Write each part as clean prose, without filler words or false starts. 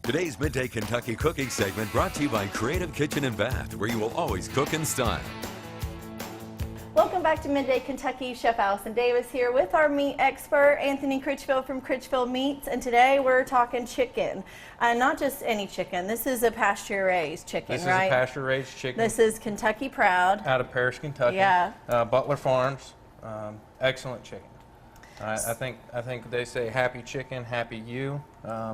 Today's Midday Kentucky Cooking segment brought to you by Creative Kitchen and Bath, where you will always cook in style. Welcome back to Midday Kentucky. Chef Allison Davis here with our meat expert, Anthony Critchfield from Critchfield Meats. And today we're talking chicken. Not just any chicken. This is a pasture-raised chicken, right? This is a pasture-raised chicken. This is Kentucky Proud. Out of Paris, Kentucky. Yeah. Butler Farms. Excellent chicken. I think they say happy chicken, happy you.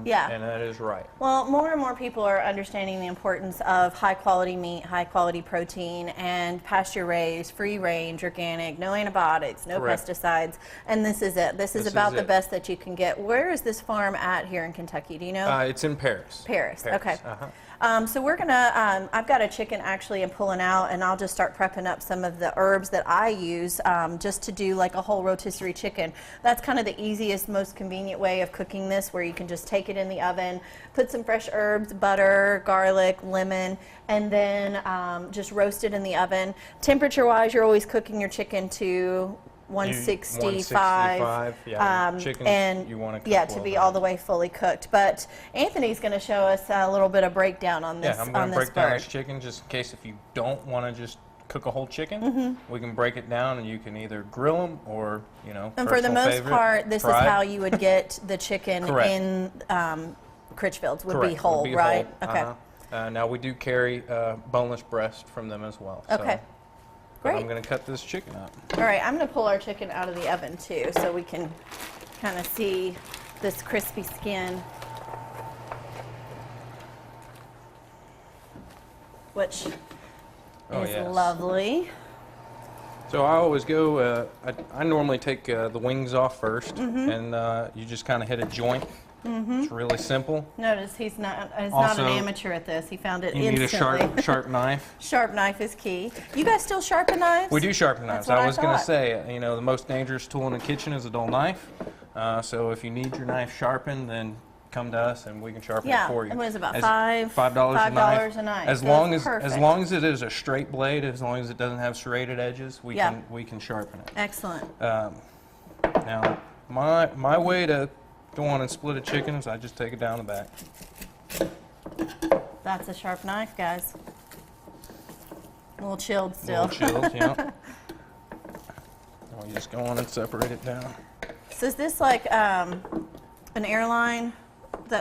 Yeah. And that is right. Well, more and more people are understanding the importance of high-quality meat, high-quality protein, and pasture-raised, free-range, organic, no antibiotics, no Correct. pesticides. And this is it. This is about the best that you can get. Where is this farm at here in Kentucky? Do you know? It's in Paris. Paris. Okay. So we're gonna, I've got a chicken actually I'm pulling out, and I'll just start prepping up some of the herbs that I use just to do like a whole rotisserie chicken. That's kind of the easiest, most convenient way of cooking this, where you can just take it in the oven, put some fresh herbs, butter, garlic, lemon, and then just roast it in the oven. Temperature-wise, you're always cooking your chicken to 165. Yeah. Chicken, and you want to cook to be all the way fully cooked. But Anthony's going to show us a little bit of breakdown on this. Yeah, I'm going to break down this chicken just in case if you don't want to just cook a whole chicken. We can break it down, and you can either grill them or, you know. And for the most part, this is how you would get the chicken in Critchfield's would be whole, right? Whole. Okay. Now we do carry boneless breast from them as well. Okay. Great. I'm going to cut this chicken up. All right, I'm going to pull our chicken out of the oven too, so we can kind of see this crispy skin, which is lovely. So I always go, I normally take the wings off first, and you just kind of hit a joint. It's really simple. Notice he's not an amateur at this. He found it instantly. You need a sharp knife. Sharp knife is key. You guys still sharpen knives? We do sharpen knives. I was going to say, you know, the most dangerous tool in the kitchen is a dull knife. So if you need your knife sharpened, then come to us and we can sharpen it for you. And what is it, about $5 a knife? As long as it is a straight blade, as long as it doesn't have serrated edges, we can sharpen it. Excellent. Now, my way to go on and split a chicken is I just take it down the back. That's a sharp knife, guys. A little chilled still. A little chilled, yeah. We just go on and separate it down. So is this like an airline?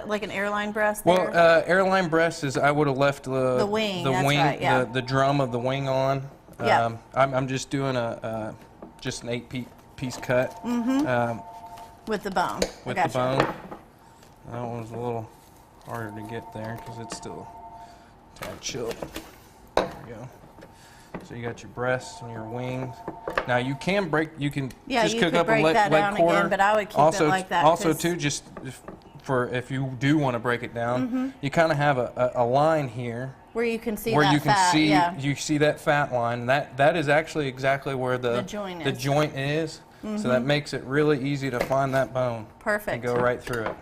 Like an airline breast there? Well, airline breast is I would have left the wing, the drum of the wing on. Yeah. I'm just doing just an 8-piece cut. With the bone. With the bone. That one's a little harder to get there because it's still tad chilled. There we go. So you got your breasts and your wings. Now you can just cook up a leg quarter. Again, but I would keep it like that. Also too, just if you do want to break it down, you kind of have a line here where you can see you see that fat line. That is actually exactly where the joint is. So that makes it really easy to find that bone. Perfect. And go right through it.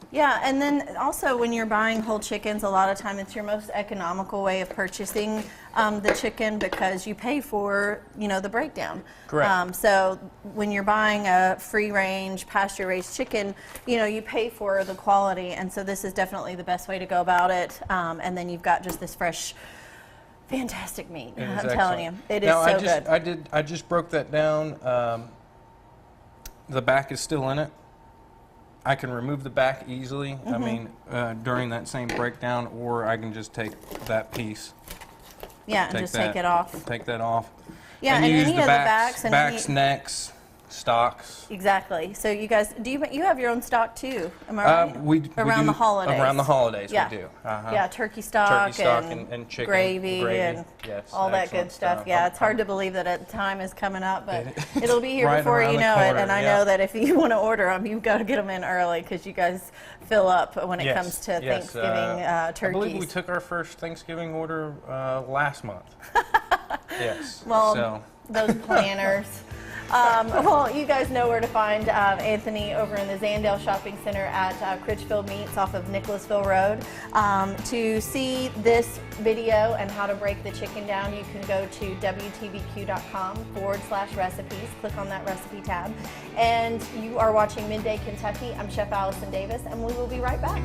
Yeah, and then also when you're buying whole chickens, a lot of time it's your most economical way of purchasing the chicken because you pay for, the breakdown. Correct. So when you're buying a free-range, pasture-raised chicken, you pay for the quality, and so this is definitely the best way to go about it. And then you've got just this fresh, fantastic meat. I'm telling you, it is so good. I just broke that down. The back is still in it. I can remove the back easily. I mean, during that same breakdown, or I can just take that piece. Yeah, and just take it off. Take that off. Yeah, and use any the of backs, the backs, necks, stocks. Exactly. So you guys, you have your own stock too? Am I right? Around the holidays. Around the holidays, we do. Yeah, turkey stock and chicken, gravy and all that good stuff. Yeah, it's hard to believe that a time is coming up, but it'll be here right before you know it. And I know that if you want to order them, you've got to get them in early because you guys fill up when it comes to Thanksgiving turkeys. I believe we took our first Thanksgiving order last month. Yes. Well, those planners. Well, you guys know where to find Anthony over in the Zandale Shopping Center at Critchfield Meats off of Nicholasville Road. To see this video and how to break the chicken down, you can go to wtbq.com/recipes. Click on that recipe tab. And you are watching Midday Kentucky. I'm Chef Allison Davis, and we will be right back.